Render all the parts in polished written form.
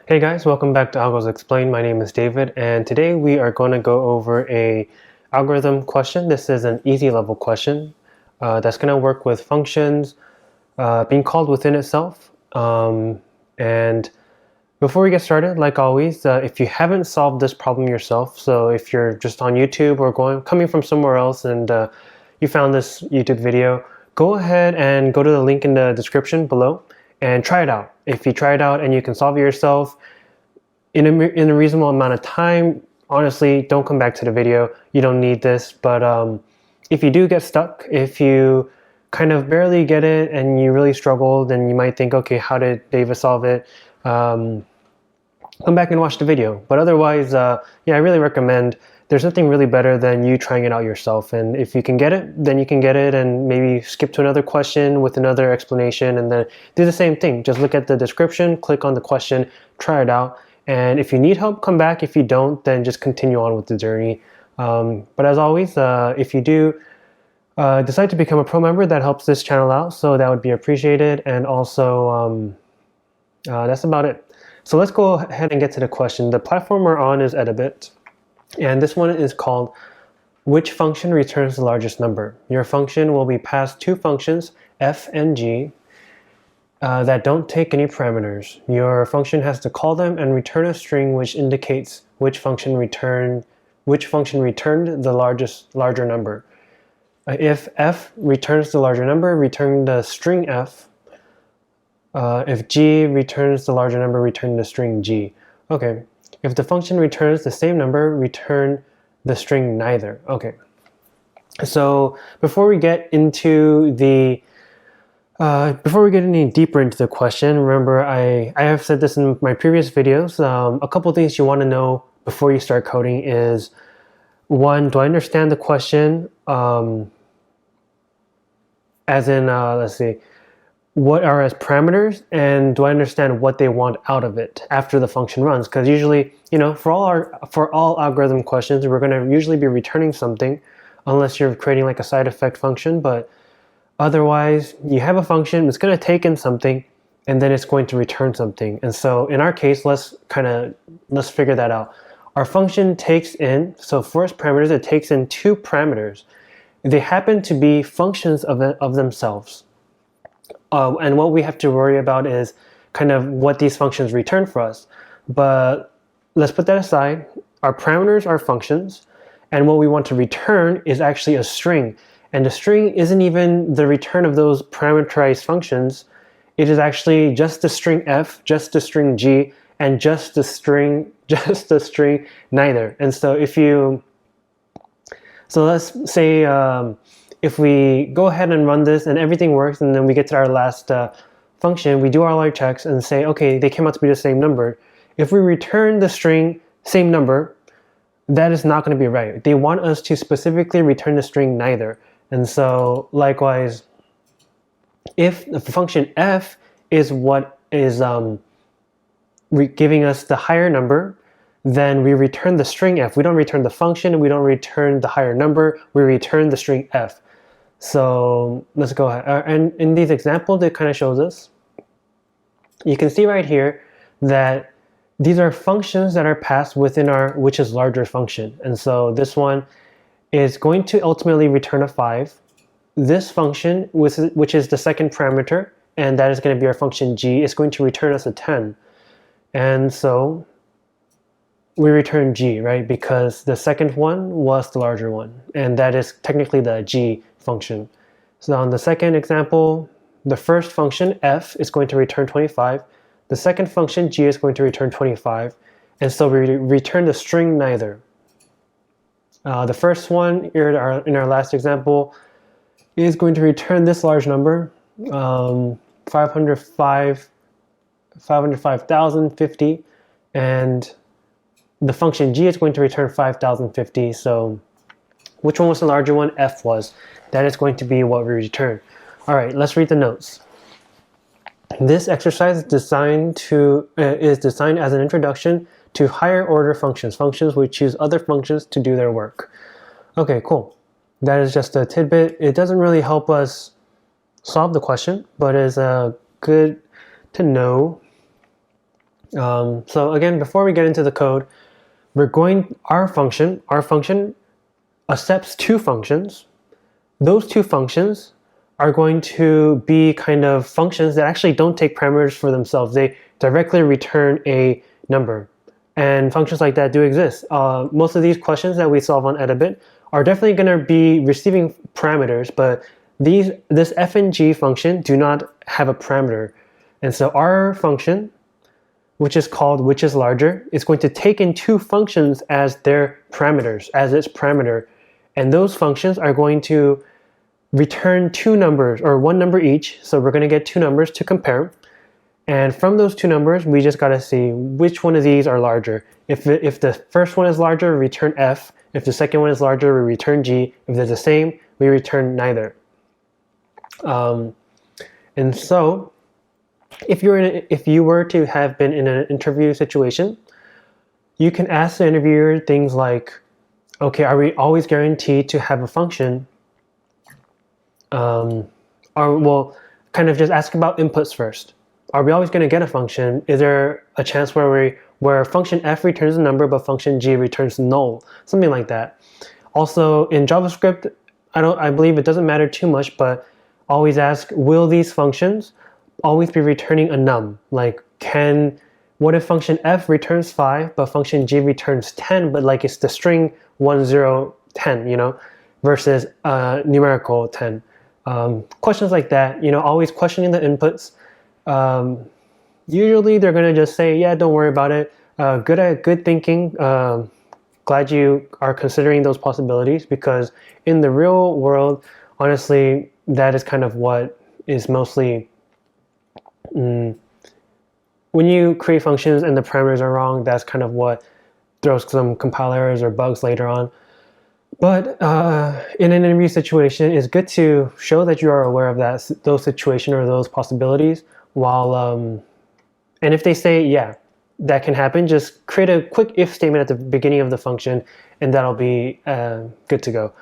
Hey guys, welcome back to Algos Explained. My name is David, and today we are going to go over a algorithm question. This is an easy level question that's going to work with functions being called within itself. And before we get started, like always, if you haven't solved this problem yourself, so if you're just on YouTube or coming from somewhere else and you found this YouTube video, go ahead and go to the link in the description below and try it out. If you try it out and you can solve it yourself in a reasonable amount of time, honestly, don't come back to the video. You don't need this. But if you do get stuck, if you kind of barely get it and you really struggle, then you might think, okay, how did David solve it? Come back and watch the video. But otherwise, yeah, I really recommend. There's nothing really better than you trying it out yourself. And if you can get it, then you can get it and maybe skip to another question with another explanation and then do the same thing. Just look at the description, click on the question, try it out. And if you need help, come back. If you don't, then just continue on with the journey. But as always, if you do decide to become a pro member, that helps this channel out. So that would be appreciated. And also, that's about it. So let's go ahead and get to the question. The platform we're on is Edabit. And this one is called which function returns the largest number? Your function will be passed two functions, f and g, that don't take any parameters. Your function has to call them and return a string which indicates which function returned the larger number. If f returns the larger number, return the string f. If g returns the larger number, return the string g. Okay. If the function returns the same number, return the string neither. Okay. So before we get any deeper into the question, remember I have said this in my previous videos. A couple things you want to know before you start coding is, one, do I understand the question? As in, let's see, what are its parameters, and do I understand what they want out of it after the function runs? Because usually, for all algorithm questions, we're going to usually be returning something, unless you're creating like a side effect function. But otherwise, you have a function, it's going to take in something, and then it's going to return something. And so in our case, let's figure that out. Our function takes in, so for its parameters, it takes in two parameters. They happen to be functions of themselves. And what we have to worry about is kind of what these functions return for us. But let's put that aside. Our parameters are functions, and what we want to return is actually a string. And the string isn't even the return of those parameterized functions. It is actually just the string f, just the string g, and just the string neither. And so let's say if we go ahead and run this and everything works, and then we get to our last function, we do all our checks and say, okay, they came out to be the same number. If we return the string same number, that is not going to be right. They want us to specifically return the string neither. And so likewise, if the function f is what is giving us the higher number, then we return the string f. We don't return the function, we don't return the higher number, we return the string f. So let's go ahead. And in these examples, it kind of shows us. You can see right here that these are functions that are passed within our which is larger function. And so this one is going to ultimately return a 5. This function, which is the second parameter, and that is going to be our function g, is going to return us a 10. And so we return g, right? Because the second one was the larger one, and that is technically the g function. So on the second example, the first function f is going to return 25. The second function g is going to return 25, and so we return the string neither. The first one in our last example is going to return this large number, 505,050, and the function g is going to return 5,050. So which one was the larger one? F was. That is going to be what we return. All right, let's read the notes. This exercise is designed as an introduction to higher order functions which use other functions to do their work. Okay, cool. That is just a tidbit. It doesn't really help us solve the question, but is good to know So again, before we get into the code, our function accepts two functions. Those two functions are going to be kind of functions that actually don't take parameters for themselves. They directly return a number. And functions like that do exist. Most of these questions that we solve on Edabit are definitely going to be receiving parameters, but this f and g function do not have a parameter. And so our function, which is called which is larger, is going to take in two functions as their parameters, as its parameter. And those functions are going to return two numbers, or one number each. So we're going to get two numbers to compare. And from those two numbers, we just got to see which one of these are larger. If the first one is larger, we return f. If the second one is larger, we return g. If they're the same, we return neither. And so, if you were to have been in an interview situation, you can ask the interviewer things like, okay, are we always guaranteed to have a function? Or well, kind of just ask about inputs first. Are we always going to get a function? Is there a chance where function f returns a number but function g returns null? Something like that. Also, in JavaScript, I believe it doesn't matter too much, but always ask, will these functions always be returning a num? Like, what if function f returns 5 but function g returns 10, but like it's the string 1, 0, 10, versus numerical 10. Questions like that, always questioning the inputs. Usually they're going to just say, yeah, don't worry about it. Good thinking. Glad you are considering those possibilities, because in the real world, honestly, that is kind of what is mostly when you create functions and the parameters are wrong, that's kind of what throws some compile errors or bugs later on. But in an interview situation, it's good to show that you are aware of those situations or those possibilities. And if they say, yeah, that can happen, just create a quick if statement at the beginning of the function, and that'll be good to go.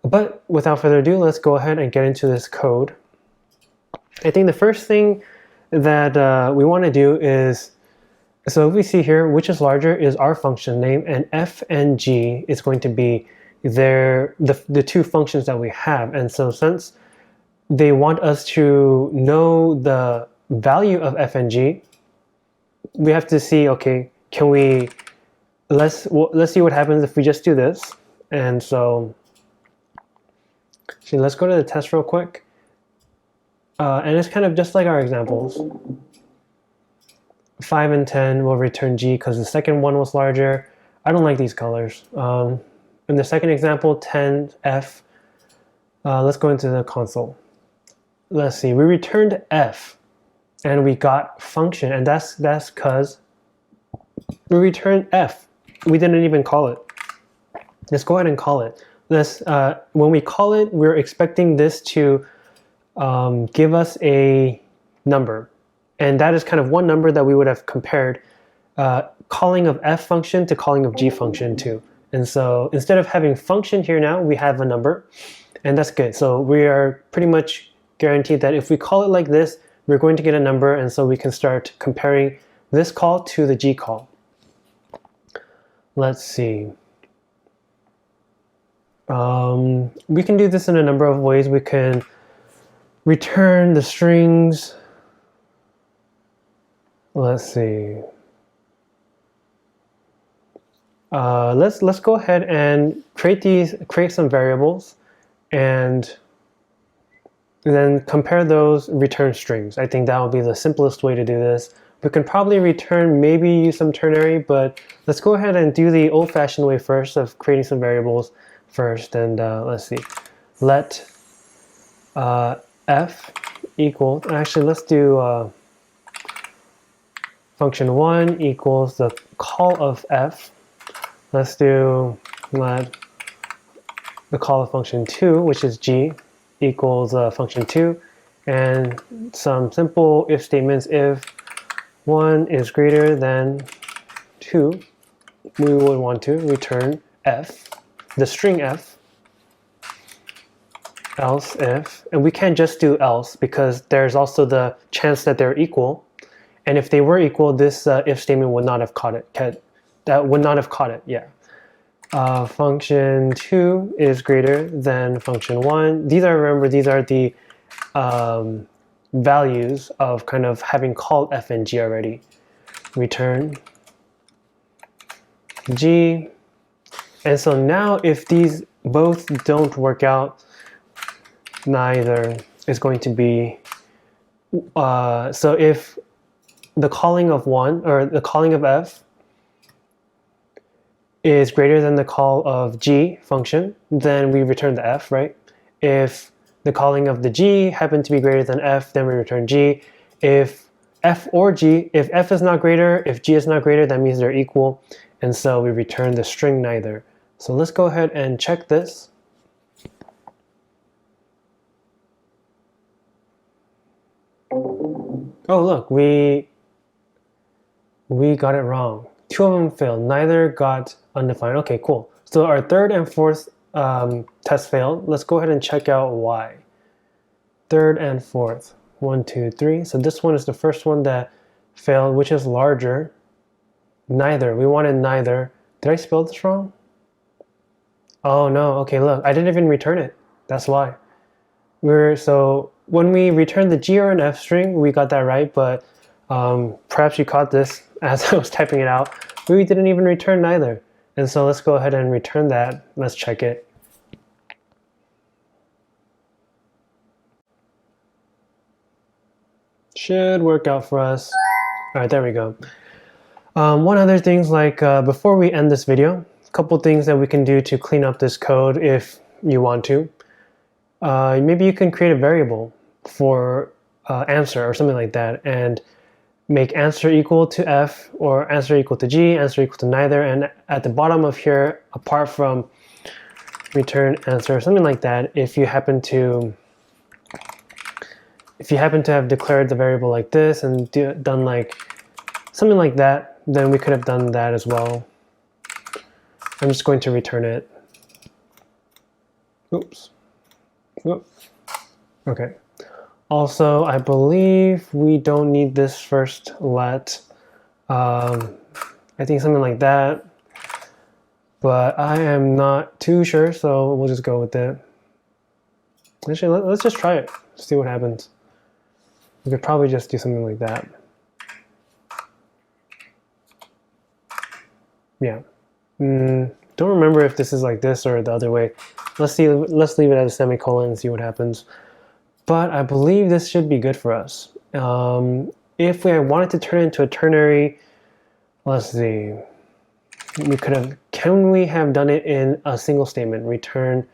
But without further ado, let's go ahead and get into this code. I think the first thing that we want to do is, so if we see here, which is larger is our function name, and f and g is going to be the two functions that we have. And so since they want us to know the value of f and g, we have to see, okay, let's see what happens if we just do this. And so let's go to the test real quick. And it's kind of just like our examples. 5 and 10 will return g because the second one was larger. I don't like these colors. In the second example, 10f, let's go into the console. Let's see, we returned f and we got function, and that's because we returned f. We didn't even call it. Let's go ahead and call it. When we call it, we're expecting this to give us a number, and that is kind of one number that we would have compared calling of f function to calling of g function to. And so instead of having function here now, we have a number, and that's good. So we are pretty much guaranteed that if we call it like this, we're going to get a number, and so we can start comparing this call to the g call. Let's see. We can do this in a number of ways. We can return the strings. Let's see. Let's go ahead and create some variables, and then compare those, return strings. I think that will be the simplest way to do this. We can probably maybe use some ternary, but let's go ahead and do the old-fashioned way first of creating some variables first. And let's see, let f equal, actually let's do function 1 equals the call of f. Let's do let the call of function 2, which is g, equals function 2, and some simple if statements. If 1 is greater than 2, we would want to return f, the string f, else if, and we can't just do else because there's also the chance that they're equal. And if they were equal, this if statement would not have caught it. That would not have caught it, yeah. Function 2 is greater than function 1. Remember, these are the values of kind of having called f and g already. Return g. And so now if these both don't work out, neither is going to be, so if the calling of 1, or the calling of f, is greater than the call of g function, then we return the f, right? If the calling of the g happened to be greater than f, then we return g. If f or g, if f is not greater, if g is not greater, that means they're equal, and so we return the string neither. So let's go ahead and check this. Oh look, we got it wrong. 2 of them failed. Neither got undefined. Okay, cool. So our third and fourth test failed. Let's go ahead and check out why. Third and fourth. 1, 2, 3. So this one is the first one that failed, which is larger. Neither. We wanted neither. Did I spell this wrong? Oh no. Okay, look. I didn't even return it. That's why. So when we returned the G or an F string, we got that right, but perhaps you caught this as I was typing it out. We didn't even return neither. And so let's go ahead and return that. Let's check it. Should work out for us. All right, there we go. One other things, like before we end this video, a couple things that we can do to clean up this code if you want to. Maybe you can create a variable for answer or something like that, and make answer equal to f, or answer equal to g, answer equal to neither, and at the bottom of here, apart from return answer, something like that. If you happen to have declared the variable like this and done like something like that, then we could have done that as well. I'm just going to return it. Oops. Oops. Okay. Also, I believe we don't need this first let. I think something like that. But I am not too sure, so we'll just go with it. Actually, let's just try it. See what happens. We could probably just do something like that. Yeah. Don't remember if this is like this or the other way. Let's leave it at a semicolon and see what happens. But I believe this should be good for us. If we wanted to turn it into a ternary, let's see. Can we have done it in a single statement? Return,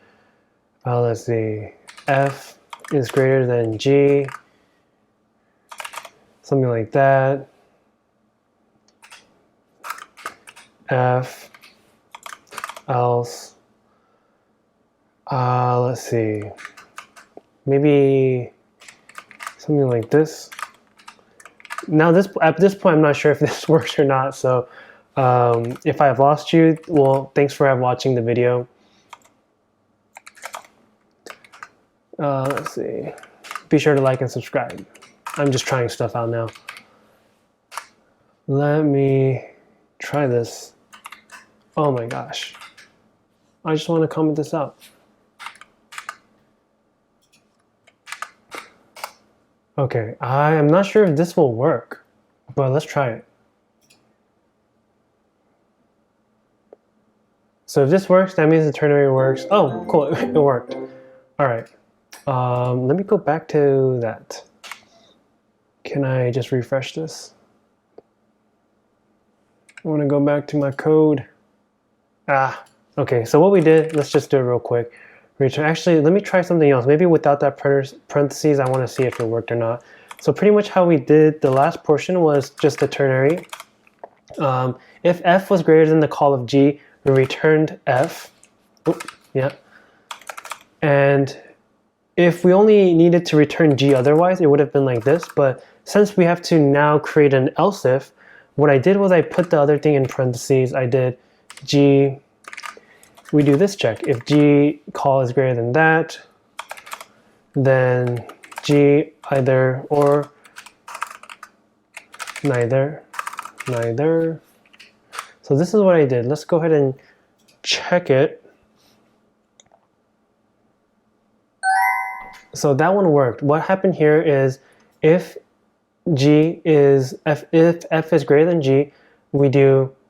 let's see, f is greater than g, something like that. F, else, let's see. Maybe something like this. Now at this point, I'm not sure if this works or not. So if I have lost you, well, thanks for watching the video. Let's see. Be sure to like and subscribe. I'm just trying stuff out now. Let me try this. Oh my gosh. I just want to comment this out. Okay, I am not sure if this will work, but let's try it. So if this works, that means the ternary works. Oh, cool, it worked. All right, let me go back to that. Can I just refresh this? I want to go back to my code. Okay, so what we did, let's just do it real quick. Actually, let me try something else. Maybe without that parentheses, I want to see if it worked or not. So pretty much how we did the last portion was just the ternary. If f was greater than the call of g, we returned f. Oops, yeah. And if we only needed to return g otherwise, it would have been like this. But since we have to now create an else if, what I did was I put the other thing in parentheses. I did g. We do this check. If g call is greater than that, then g either or neither. So this is what I did. Let's go ahead and check it. So that one worked. What happened here is if f is greater than g, we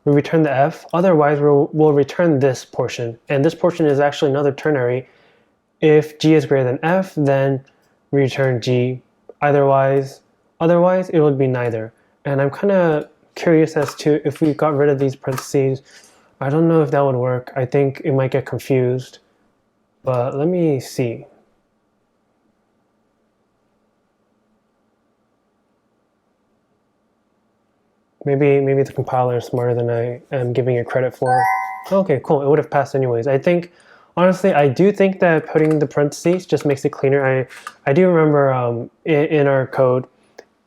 return the f. Otherwise, we'll return this portion, and this portion is actually another ternary. If g is greater than f, then we return g. Otherwise, it would be neither. And I'm kind of curious as to if we got rid of these parentheses. I don't know if that would work. I think it might get confused, but let me see. Maybe the compiler is smarter than I am giving it credit for. Okay, cool. It would have passed anyways. I think, honestly, I do think that putting the parentheses just makes it cleaner. I do remember in our code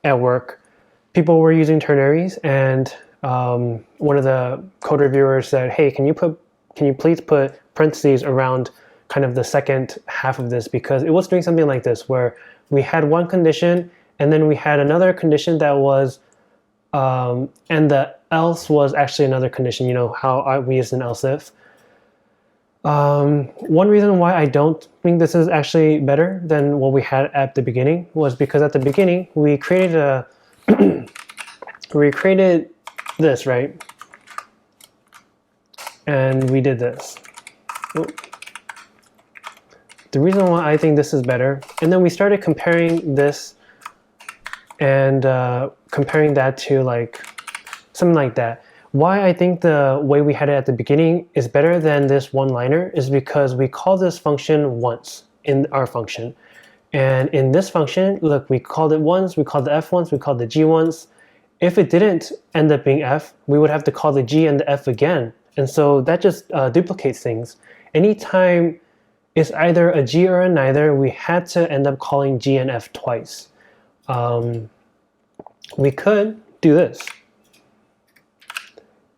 at work, people were using ternaries, and one of the code reviewers said, "Hey, can you please put parentheses around kind of the second half of this?" Because it was doing something like this, where we had one condition, and then we had another condition that was and the else was actually another condition, you know, how we used an else if. One reason why I don't think this is actually better than what we had at the beginning was because at the beginning we created this, right? And we did this. The reason why I think this is better, and then we started comparing this and comparing that to like something like that. Why I think the way we had it at the beginning is better than this one-liner is because we call this function once in our function. And in this function, look, we called it once, we called the f once, we called the g once. If it didn't end up being f, we would have to call the g and the f again. And so that just duplicates things. Anytime it's either a g or a neither, we had to end up calling g and f twice. We could do this.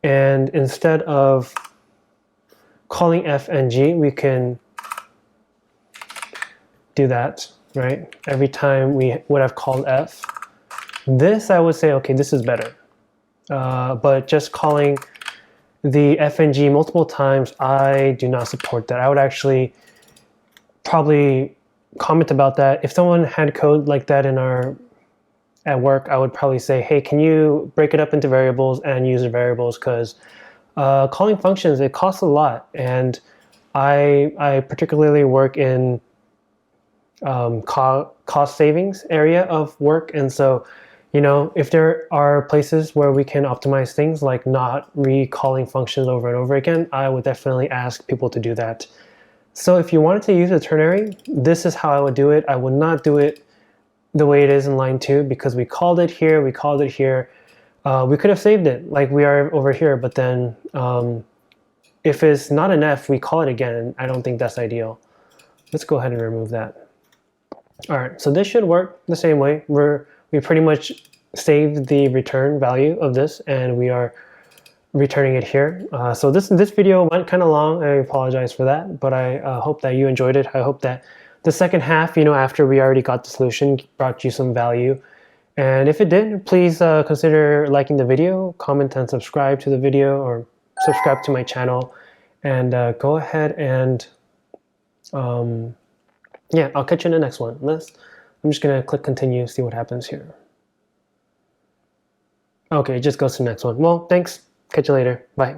And instead of calling f and g, we can do that, right? Every time we would have called f. This, I would say, okay, this is better. But just calling the f and g multiple times, I do not support that. I would actually probably comment about that. If someone had code like that at work, I would probably say, hey, can you break it up into variables and use the variables, because calling functions, it costs a lot. And I particularly work in cost savings area of work. And so, you know, if there are places where we can optimize things like not recalling functions over and over again, I would definitely ask people to do that. So if you wanted to use a ternary, this is how I would do it. I would not do it the way it is in line 2 because we called it here, we called it here. We could have saved it like we are over here, but then if it's not an F, we call it again, and I don't think that's ideal. Let's go ahead and remove that. All right, so this should work the same way. We pretty much saved the return value of this, and we are returning it here. So this video went kind of long. I apologize for that, but I hope that you enjoyed it. I hope that the second half, you know, after we already got the solution, brought you some value. And if it did, please consider liking the video, comment and subscribe to the video, or subscribe to my channel. And go ahead and, yeah, I'll catch you in the next one. I'm just gonna click continue, see what happens here. Okay, it just goes to the next one. Well, thanks. Catch you later. Bye.